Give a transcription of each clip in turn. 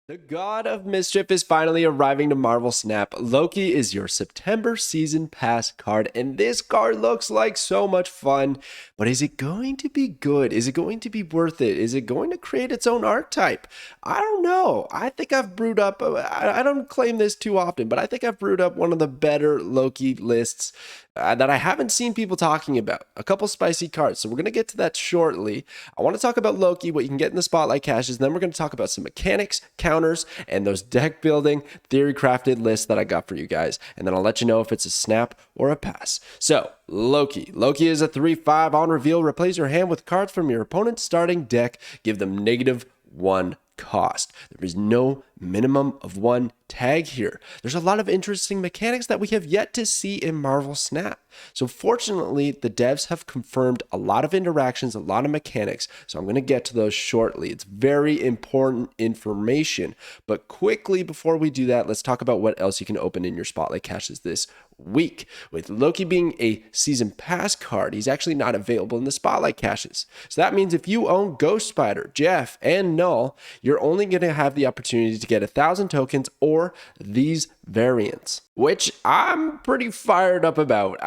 The God of Mischief is finally arriving to Marvel Snap. Loki is your September Season Pass card, and this card looks like so much fun. But is it going to be good? Is it going to be worth it? Is it going to create its own archetype? I don't know. I think I've brewed up, I don't claim this too often, but I think I've brewed up one of the better Loki lists that I haven't seen people talking about. A couple spicy cards, so we're going to get to that shortly. I want to talk about Loki, what you can get in the spotlight caches, and then we're going to talk about some mechanics, counters, and those deck building, theory crafted lists that I got for you guys. And then I'll let you know if it's a snap or a pass. So, Loki. Loki is a 3/5 on reveal. Replace your hand with cards from your opponent's starting deck. Give them -1 cost. There is no minimum of 1 tag here. There's a lot of interesting mechanics that we have yet to see in Marvel Snap. So fortunately, the devs have confirmed a lot of interactions, a lot of mechanics. So I'm going to get to those shortly. It's very important information. But quickly, before we do that, let's talk about what else you can open in your spotlight caches this week. With Loki being a season pass card, he's actually not available in the spotlight caches. So that means if you own Ghost Spider, Jeff, and Null, you're only going to have the opportunity to get 1,000 tokens or these variants, which I'm pretty fired up about.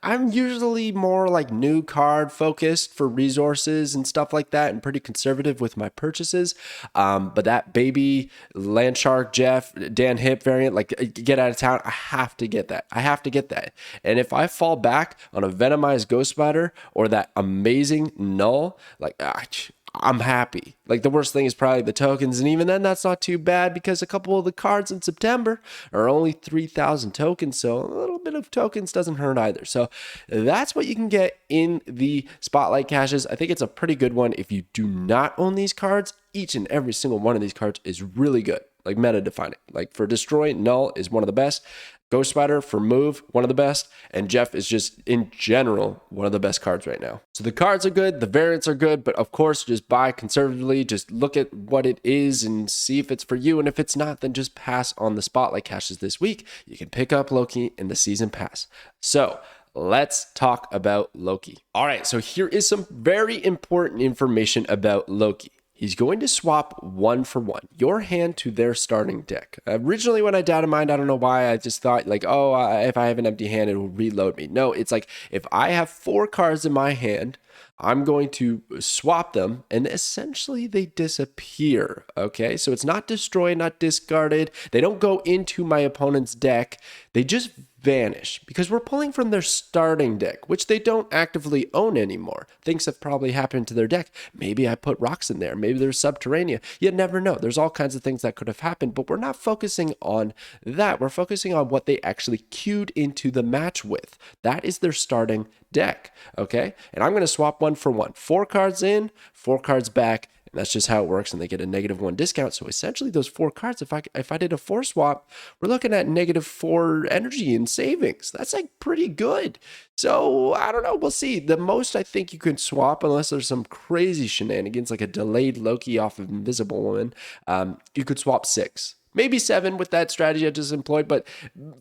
I'm usually more like new card focused for resources and stuff like that, and pretty conservative with my purchases. But that baby Landshark Jeff Dan Hip variant, like get out of town, I have to get that. I have to get that. And if I fall back on a Venomized Ghost Spider or that amazing Null, like I'm happy. Like the worst thing is probably the tokens, and even then that's not too bad because a couple of the cards in September are only 3,000 tokens, so a little bit of tokens doesn't hurt either. So that's what you can get in the spotlight caches. I think it's a pretty good one. If you do not own these cards, each and every single one of these cards is really good, like meta defining. Like for Destroy, Null is one of the best. Ghost Spider for Move, one of the best, and Jeff is just, in general, one of the best cards right now. So the cards are good, the variants are good, but of course, just buy conservatively, just look at what it is and see if it's for you, and if it's not, then just pass on the spotlight caches this week. You can pick up Loki in the season pass. So, let's talk about Loki. All right, so here is some very important information about Loki. He's going to swap 1-for-1, your hand to their starting deck. Originally, when I data mined, I don't know why, I just thought like, oh, if I have an empty hand, it will reload me. No, it's like if I have 4 cards in my hand, I'm going to swap them and essentially they disappear. Okay, so it's not destroyed, not discarded. They don't go into my opponent's deck. They just vanish because we're pulling from their starting deck, which they don't actively own anymore. Things have probably happened to their deck. Maybe I put rocks in there. Maybe there's Subterranea. You never know. There's all kinds of things that could have happened, but we're not focusing on that. We're focusing on what they actually queued into the match with. That is their starting deck. Okay, and I'm going to swap 1-for-1. 4 cards in, 4 cards back. And that's just how it works, and they get a -1 discount. So essentially, those 4 cards, if I did a 4 swap, we're looking at -4 energy and savings. That's like pretty good. So I don't know. We'll see. The most I think you can swap, unless there's some crazy shenanigans like a delayed Loki off of Invisible Woman, you could swap 6. Maybe 7 with that strategy I just employed, but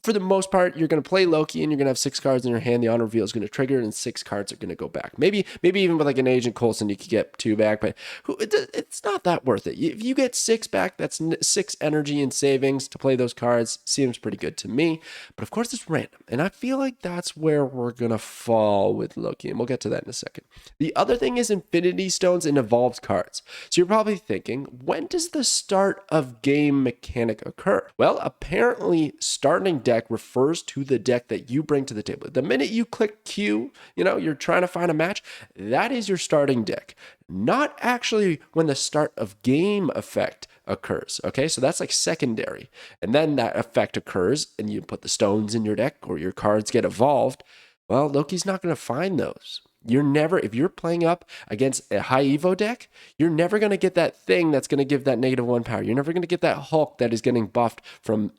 for the most part, you're going to play Loki and you're going to have 6 cards in your hand. The honor reveal is going to trigger and 6 cards are going to go back. Maybe even with like an Agent Coulson, you could get 2 back, but it's not that worth it. If you get 6 back, that's 6 energy and savings to play those cards. Seems pretty good to me, but of course it's random, and I feel like that's where we're going to fall with Loki, and we'll get to that in a second. The other thing is Infinity Stones and Evolved cards. So you're probably thinking, when does the start of game mechanic occur? Well, apparently starting deck refers to the deck that you bring to the table. The minute you click Q, you're trying to find a match, that is your starting deck. Not actually when the start of game effect occurs. Okay, so that's like secondary. And then that effect occurs and you put the stones in your deck or your cards get evolved. Well, Loki's not going to find those. If you're playing up against a high Evo deck, you're never going to get that thing that's going to give that -1 power. You're never going to get that Hulk that is getting buffed from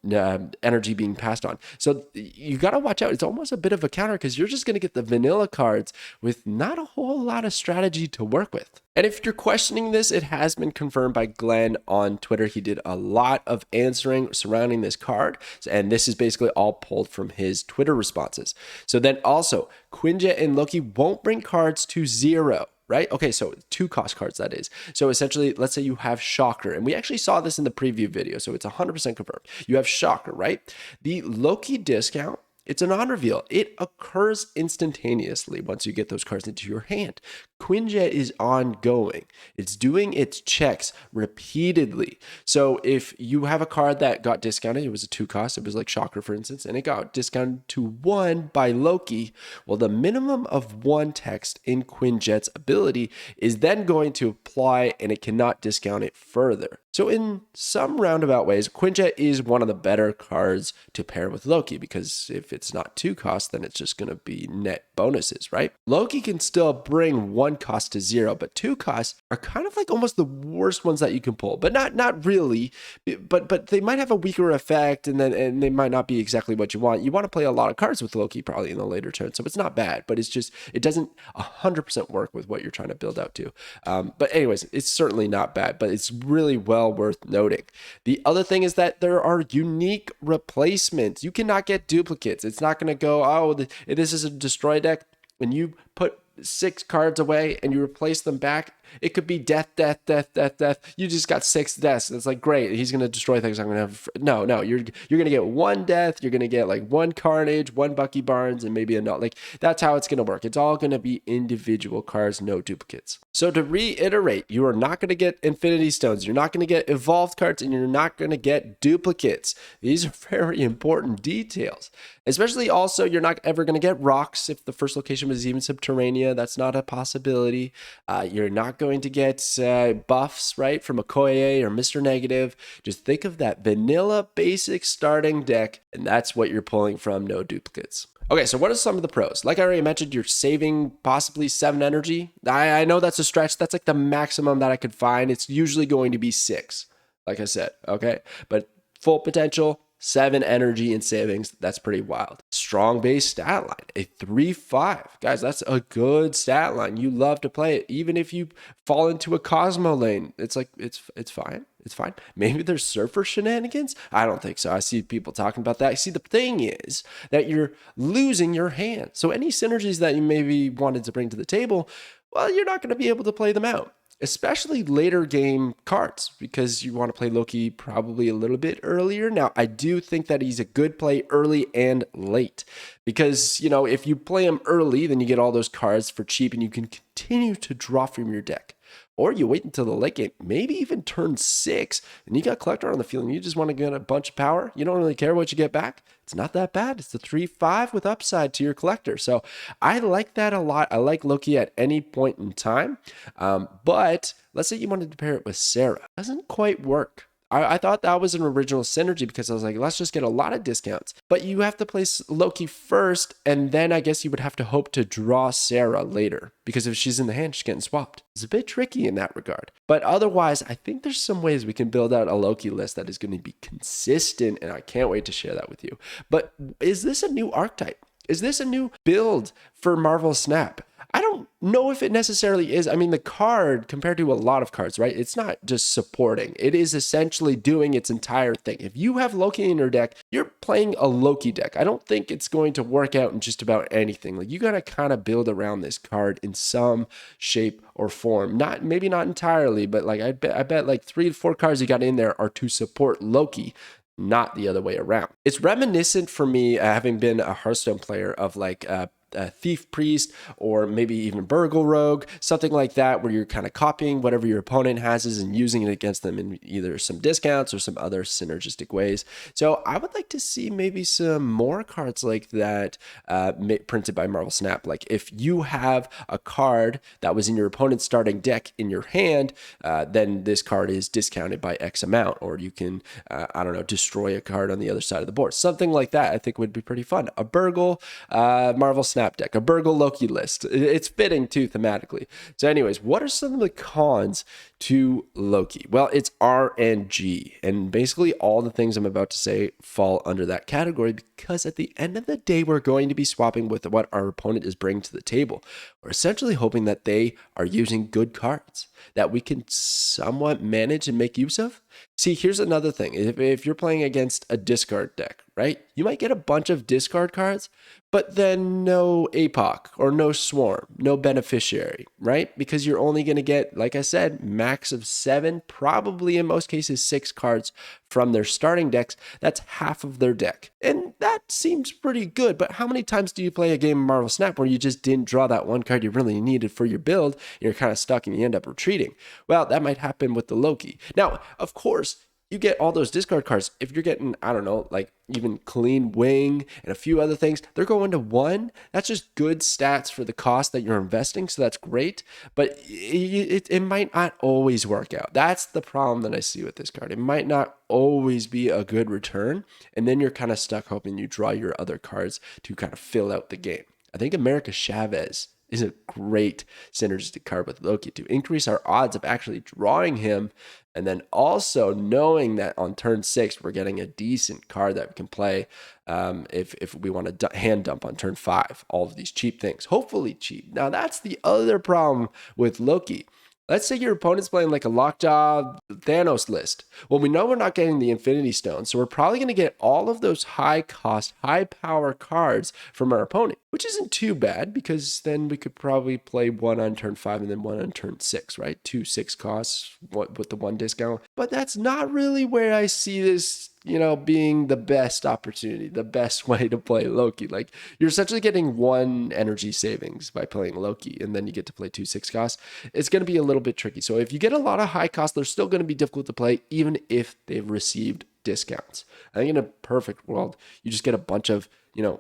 energy being passed on. So you got to watch out. It's almost a bit of a counter because you're just going to get the vanilla cards with not a whole lot of strategy to work with. And if you're questioning this, it has been confirmed by Glenn on Twitter. He did a lot of answering surrounding this card, and this is basically all pulled from his Twitter responses. So then also, Quinjet and Loki won't bring cards to 0. right? Okay, so 2-cost cards, that is. So essentially, let's say you have Shocker, and we actually saw this in the preview video, so it's 100% confirmed. You have Shocker, right? The Loki discount, it's a non-reveal. It occurs instantaneously once you get those cards into your hand. Quinjet is ongoing. It's doing its checks repeatedly. So if you have a card that got discounted, it was a 2-cost, it was like Shocker, for instance, and it got discounted to 1 by Loki, well, the minimum of 1 text in Quinjet's ability is then going to apply, and it cannot discount it further. So in some roundabout ways, Quinjet is one of the better cards to pair with Loki, because if it's not 2-cost, then it's just going to be net bonuses, right? Loki can still bring 1 cost to 0, but 2 costs are kind of like almost the worst ones that you can pull, but not really, but they might have a weaker effect, and they might not be exactly what you want. You want to play a lot of cards with Loki probably in the later turn, so it's not bad, but it's just, it doesn't 100% work with what you're trying to build out to. But anyways, it's certainly not bad, but it's really well worth noting. The other thing is that there are unique replacements. You cannot get duplicates. It's not going to go, oh, this is a destroy deck, and you put 6 cards away and you replace them back. It could be death. You just got 6 deaths. It's like, great, he's going to destroy things. I'm going to have, no, you're going to get 1 death. You're going to get like 1 Carnage, 1 Bucky Barnes, and maybe a not. Like, that's how it's going to work. It's all going to be individual cards, no duplicates. So to reiterate, you are not going to get Infinity Stones. You're not going to get evolved cards, and you're not going to get duplicates. These are very important details. Especially also, you're not ever going to get rocks if the first location was even Subterranea. That's not a possibility. You're not going to get buffs, right, from Okoye or Mr. Negative. Just think of that vanilla basic starting deck, and that's what you're pulling from, no duplicates. Okay, so what are some of the pros? Like I already mentioned, you're saving possibly 7 energy. I know that's a stretch. That's like the maximum that I could find. It's usually going to be 6, like I said, okay? But full potential, 7 energy in savings. That's pretty wild. Strong base stat line, a 3-5. Guys, that's a good stat line. You love to play it. Even if you fall into a Cosmo lane, it's like, it's fine. It's fine. Maybe there's Surfer shenanigans. I don't think so. I see people talking about that. See, the thing is that you're losing your hand. So any synergies that you maybe wanted to bring to the table, well, you're not going to be able to play them out. Especially later game cards, because you want to play Loki probably a little bit earlier. Now, I do think that he's a good play early and late, because, you know, if you play him early, then you get all those cards for cheap and you can continue to draw from your deck. Or you wait until the late game, maybe even turn 6, and you got Collector on the field and you just want to get a bunch of power. You don't really care what you get back. It's not that bad. It's the 3-5 with upside to your Collector. So I like that a lot. I like Loki at any point in time. But let's say you wanted to pair it with Sarah. Doesn't quite work. I thought that was an original synergy, because I was like, let's just get a lot of discounts. But you have to place Loki first, and then I guess you would have to hope to draw Sarah later, because if she's in the hand, she's getting swapped. It's a bit tricky in that regard. But otherwise, I think there's some ways we can build out a Loki list that is going to be consistent, and I can't wait to share that with you. But is this a new archetype? Is this a new build for Marvel Snap? I don't know if it necessarily is. I mean, the card, compared to a lot of cards, right? It's not just supporting. It is essentially doing its entire thing. If you have Loki in your deck, you're playing a Loki deck. I don't think it's going to work out in just about anything. Like, you got to kind of build around this card in some shape or form. Maybe not entirely, but like I bet like 3 to 4 cards you got in there are to support Loki, not the other way around. It's reminiscent for me, having been a Hearthstone player, of like Thief Priest, or maybe even Burgle Rogue, something like that, where you're kind of copying whatever your opponent has and using it against them in either some discounts or some other synergistic ways. So I would like to see maybe some more cards like that printed by Marvel Snap. Like, if you have a card that was in your opponent's starting deck in your hand, then this card is discounted by X amount, or you can, I don't know, destroy a card on the other side of the board. Something like that I think would be pretty fun. A Burgle Marvel Snap deck, a Burgle Loki list. It's fitting too thematically. So anyways, what are some of the cons to Loki? Well, it's RNG, and basically all the things I'm about to say fall under that category, because at the end of the day, we're going to be swapping with what our opponent is bringing to the table. We're essentially hoping that they are using good cards that we can somewhat manage and make use of. See, here's another thing. If you're playing against a discard deck, right, you might get a bunch of discard cards, but then no APOC or no Swarm, no Beneficiary, right? Because you're only going to get, like I said, max of 7, probably in most cases 6 cards from their starting decks. That's half of their deck. And that seems pretty good, but how many times do you play a game of Marvel Snap where you just didn't draw that one card you really needed for your build, and you're kind of stuck and you end up retreating? Well, that might happen with the Loki. Now, of course, you get all those discard cards. If you're getting, I don't know, like even Clean Wing and a few other things, they're going to 1. That's just good stats for the cost that you're investing. So that's great, but it might not always work out. That's the problem that I see with this card. It might not always be a good return. And then you're kind of stuck hoping you draw your other cards to kind of fill out the game. I think America Chavez is a great synergistic card with Loki to increase our odds of actually drawing him. And then also knowing that on turn 6, we're getting a decent card that we can play if we want to hand dump on turn 5, all of these cheap things, hopefully cheap. Now that's the other problem with Loki. Let's say your opponent's playing like a Lockjaw Thanos list. Well, we know we're not getting the Infinity Stone, so we're probably going to get all of those high cost, high power cards from our opponent, which isn't too bad because then we could probably play 1 on turn 5 and then 1 on turn 6, right? 2 6 costs with the 1 discount. But that's not really where I see this, being the best opportunity, the best way to play Loki. Like, you're essentially getting 1 energy savings by playing Loki, and then you get to play 2 6 costs. It's going to be a little bit tricky. So if you get a lot of high costs, they're still going to be difficult to play, even if they've received discounts. I think in a perfect world, you just get a bunch of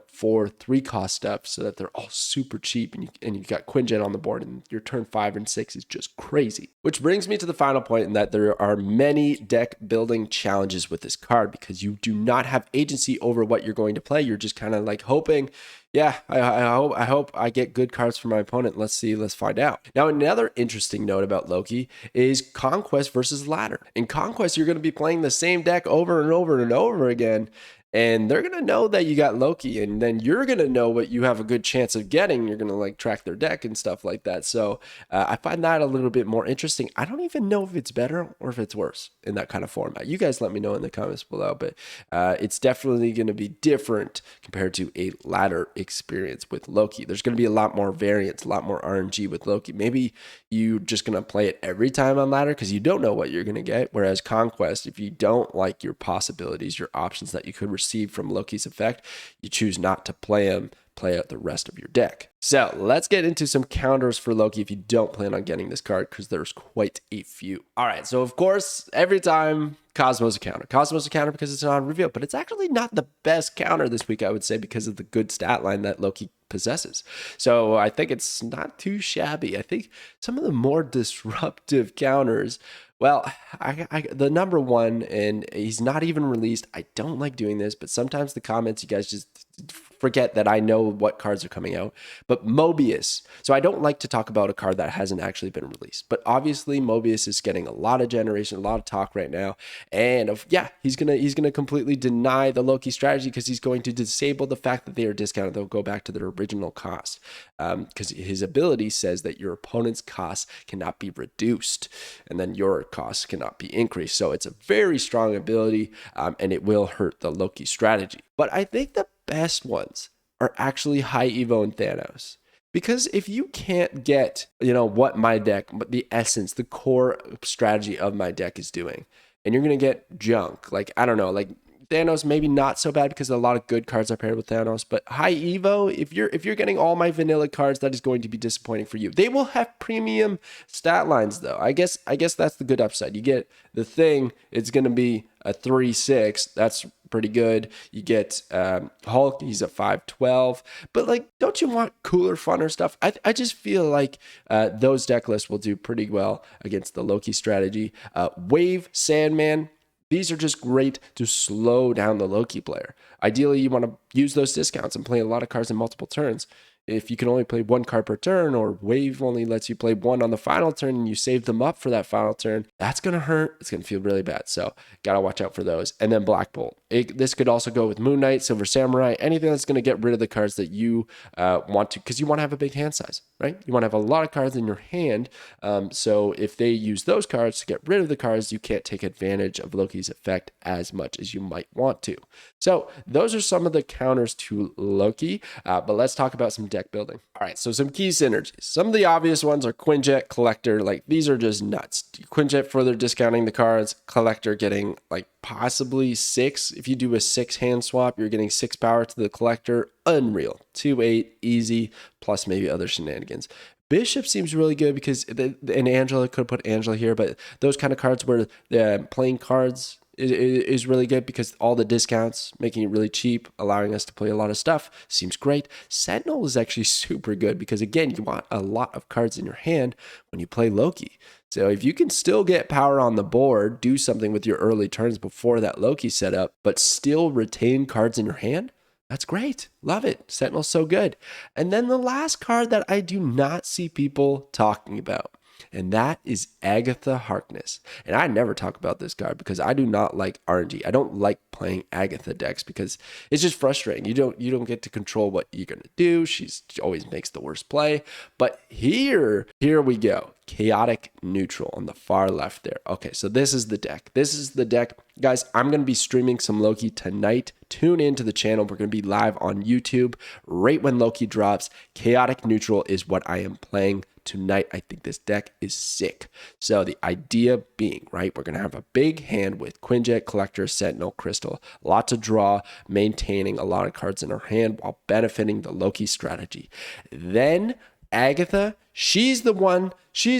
4 3 cost stuff so that they're all super cheap, and you got Quinjet on the board, and your turn 5 and 6 is just crazy. Which brings me to the final point, in that there are many deck building challenges with this card because you do not have agency over what you're going to play. You're just kind of like hoping, yeah, I hope I get good cards for my opponent. Let's see, let's find out. Now, another interesting note about Loki is Conquest versus Ladder. In Conquest, you're going to be playing the same deck over and over and over again. And they're going to know that you got Loki, and then you're going to know what you have a good chance of getting. You're going to like track their deck and stuff like that. So I find that a little bit more interesting. I don't even know if it's better or if it's worse in that kind of format. You guys let me know in the comments below, but it's definitely going to be different compared to a ladder experience with Loki. There's going to be a lot more variance, a lot more RNG with Loki. Maybe you're just going to play it every time on ladder because you don't know what you're going to get. Whereas Conquest, if you don't like your possibilities, your options that you could receive from Loki's effect, you choose not to play him, play out the rest of your deck. So let's get into some counters for Loki if you don't plan on getting this card, because there's quite a few. All right, so of course, every time Cosmo's a counter. Cosmo's a counter because it's not revealed, but it's actually not the best counter this week, I would say, because of the good stat line that Loki possesses. So I think it's not too shabby. I think some of the more disruptive counters, well, the number one, and he's not even released. I don't like doing this, but sometimes the comments, you guys just forget that I know what cards are coming out. But Mobius. So I don't like to talk about a card that hasn't actually been released. But obviously Mobius is getting a lot of generation, a lot of talk right now. And he's gonna completely deny the Loki strategy because he's going to disable the fact that they are discounted. They'll go back to their original cost. Because his ability says that your opponent's costs cannot be reduced, and then your costs cannot be increased. So it's a very strong ability, and it will hurt the Loki strategy. But I think the best ones are actually High Evo and Thanos. Because if you can't get, what my deck, the essence, the core strategy of my deck is doing, and you're going to get junk, like, I don't know, like Thanos, maybe not so bad because a lot of good cards are paired with Thanos, but High Evo, if you're getting all my vanilla cards, that is going to be disappointing for you. They will have premium stat lines though. I guess that's the good upside. You get the Thing, it's going to be a 3/6. That's pretty good. You get Hulk, he's a 5/12. But like, don't you want cooler, funner stuff? I just feel like those deck lists will do pretty well against the Loki strategy. Wave, Sandman, these are just great to slow down the Loki player. Ideally, you want to use those discounts and play a lot of cards in multiple turns. if you can only play one card per turn, or wave only lets you play one on the final turn and you save them up for that final turn, that's going to hurt. It's going to feel really bad. So gotta watch out for those. And then Black Bolt. This could also go with Moon Knight, Silver Samurai, anything that's going to get rid of the cards that you want to, because you want to have a big hand size, right? You want to have a lot of cards in your hand. So if they use those cards to get rid of the cards, you can't take advantage of Loki's effect as much as you might want to. So those are some of the counters to Loki, but let's talk about some deck building. All right, so some key synergies. Some of the obvious ones are Quinjet, Collector. Like, these are just nuts. Quinjet further discounting the cards, Collector getting like possibly 6. If you do a 6 hand swap, you're getting 6 power to the Collector. Unreal. 2-8, easy, plus maybe other shenanigans. Bishop seems really good because, and Angela, could put Angela here, but those kind of cards where the playing cards is really good because all the discounts, making it really cheap, allowing us to play a lot of stuff, seems great. Sentinel is actually super good because, again, you want a lot of cards in your hand when you play Loki. So if you can still get power on the board, do something with your early turns before that Loki setup, but still retain cards in your hand, that's great. Love it. Sentinel's so good. And then the last card that I do not see people talking about, and that is Agatha Harkness. And I never talk about this card because I do not like RNG. I don't like playing Agatha decks because it's just frustrating. You don't get to control what you're gonna do. She always makes the worst play. But here we go. Chaotic Neutral on the far left there. Okay, so this is the deck. This is the deck. Guys, I'm going to be streaming some Loki tonight. Tune into the channel. We're going to be live on YouTube right when Loki drops. Chaotic Neutral is what I am playing tonight. I think this deck is sick. So the idea being, right, we're going to have a big hand with Quinjet, Collector, Sentinel, Crystal. A lot to draw, maintaining a lot of cards in our hand while benefiting the Loki strategy. Then Agatha, she's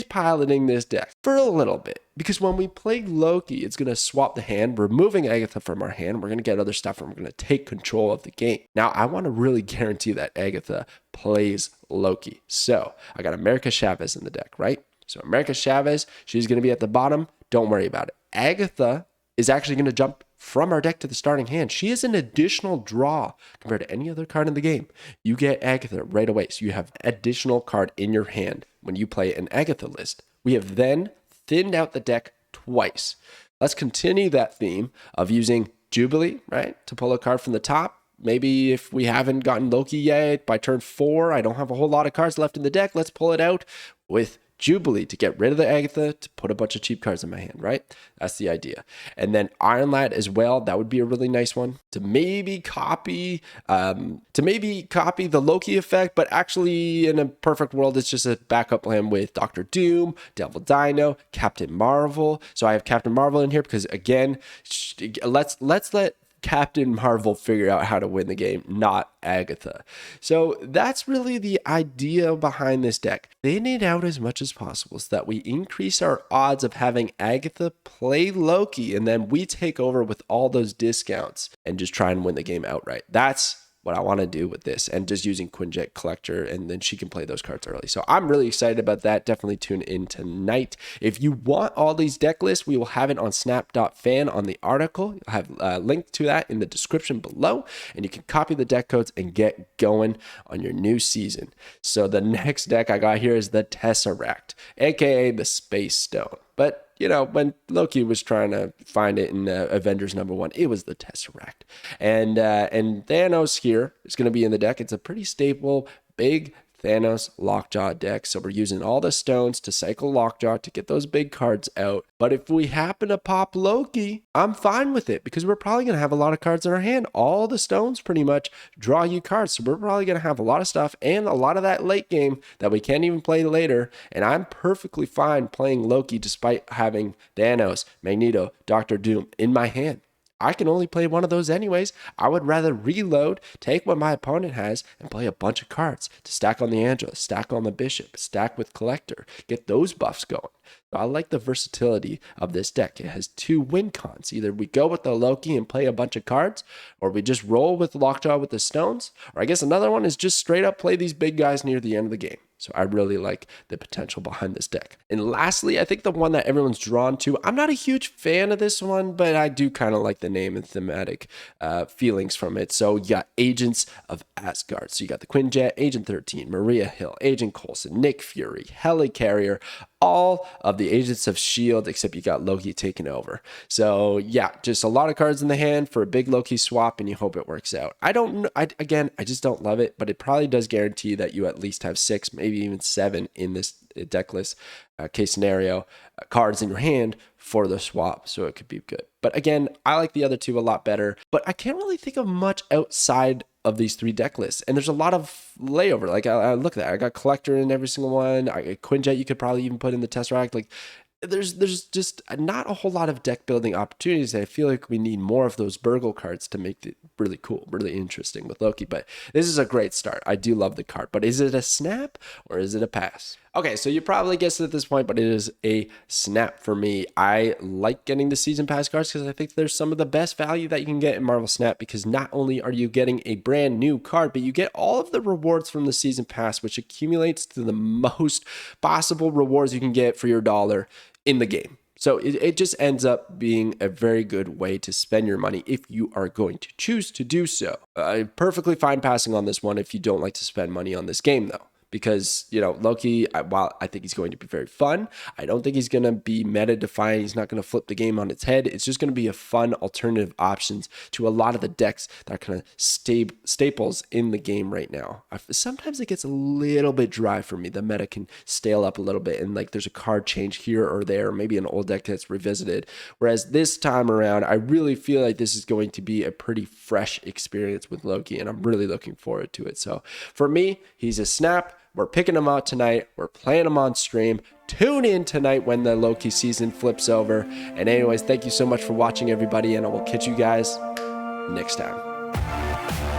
piloting this deck for a little bit, because when we play Loki, it's going to swap the hand, removing Agatha from our hand. We're going to get other stuff and we're going to take control of the game. Now, I want to really guarantee that Agatha plays Loki. So I got America Chavez in the deck, right? So America Chavez, she's going to be at the bottom. Don't worry about it. Agatha is actually going to jump from our deck to the starting hand. She is an additional draw compared to any other card in the game. You get Agatha right away, so you have additional card in your hand when you play an Agatha list. We have then thinned out the deck twice. Let's continue that theme of using Jubilee, right, to pull a card from the top. Maybe if we haven't gotten Loki yet, by turn 4, I don't have a whole lot of cards left in the deck. Let's pull it out with Jubilee to get rid of the Agatha, to put a bunch of cheap cards in my hand, right? That's the idea. And then Iron Lad as well. That would be a really nice one to maybe copy the Loki effect, but actually in a perfect world, it's just a backup plan with Dr. Doom, Devil Dino, Captain Marvel. So I have Captain Marvel in here because, again, let's let Captain Marvel figure out how to win the game, not Agatha. So that's really the idea behind this deck. Thin it out as much as possible so that we increase our odds of having Agatha play Loki, and then we take over with all those discounts and just try and win the game outright. That's what I want to do with this, and just using Quinjet, Collector, and then she can play those cards early. So I'm really excited about that. Definitely tune in tonight. If you want all these deck lists, we will have it on snap.fan on the article. You'll have a link to that in the description below, and you can copy the deck codes and get going on your new season. So the next deck I got here is the Tesseract, aka the Space Stone. But you know, when Loki was trying to find it in Avengers #1, it was the Tesseract. And Thanos here is going to be in the deck. It's a pretty staple, big Thanos Lockjaw deck. So we're using all the stones to cycle Lockjaw to get those big cards out. But if we happen to pop Loki, I'm fine with it because we're probably going to have a lot of cards in our hand. All the stones pretty much draw you cards. So we're probably going to have a lot of stuff and a lot of that late game that we can't even play later. And I'm perfectly fine playing Loki despite having Thanos, Magneto, Dr. Doom in my hand. I can only play one of those anyways. I would rather reload, take what my opponent has, and play a bunch of cards to stack on the Angela, stack on the Bishop, stack with Collector, get those buffs going. So I like the versatility of this deck. It has 2 win cons. Either we go with the Loki and play a bunch of cards, or we just roll with Lockjaw with the stones, or I guess another one is just straight up play these big guys near the end of the game. So I really like the potential behind this deck. And lastly, I think the one that everyone's drawn to, I'm not a huge fan of this one, but I do kind of like the name and thematic feelings from it. So you got Agents of Asgard. So you got the Quinjet, Agent 13, Maria Hill, Agent Coulson, Nick Fury, Helicarrier, all of the Agents of S.H.I.E.L.D., except you got Loki taking over. So yeah, just a lot of cards in the hand for a big Loki swap, and you hope it works out. I just don't love it, but it probably does guarantee that you at least have 6, maybe even 7 in this deck list case scenario cards in your hand for the swap, so it could be good. But again, I like the other two a lot better, but I can't really think of much outside of these 3 deck lists, and there's a lot of layover. Like I look at that, I got Collector in every single one. I got Quinjet, you could probably even put in the Tesseract. Like there's just not a whole lot of deck building opportunities. I feel like we need more of those Burgle cards to make it really cool, really interesting with Loki. But this is a great start. I do love the card, but is it a snap or is it a pass? Okay, so you probably guessed it at this point, but it is a snap for me. I like getting the season pass cards because I think there's some of the best value that you can get in Marvel Snap, because not only are you getting a brand new card, but you get all of the rewards from the season pass, which accumulates to the most possible rewards you can get for your dollar in the game. So it just ends up being a very good way to spend your money if you are going to choose to do so. I'm perfectly fine passing on this one if you don't like to spend money on this game, though. Because, you know, Loki, while I think he's going to be very fun, I don't think he's going to be meta-defying. He's not going to flip the game on its head. It's just going to be a fun alternative options to a lot of the decks that are kind of staples in the game right now. Sometimes it gets a little bit dry for me. The meta can stale up a little bit, and like there's a card change here or there, maybe an old deck that's revisited. Whereas this time around, I really feel like this is going to be a pretty fresh experience with Loki, and I'm really looking forward to it. So for me, he's a snap. We're picking them out tonight. We're playing them on stream. Tune in tonight when the Loki season flips over. And anyways, thank you so much for watching, everybody, and I will catch you guys next time.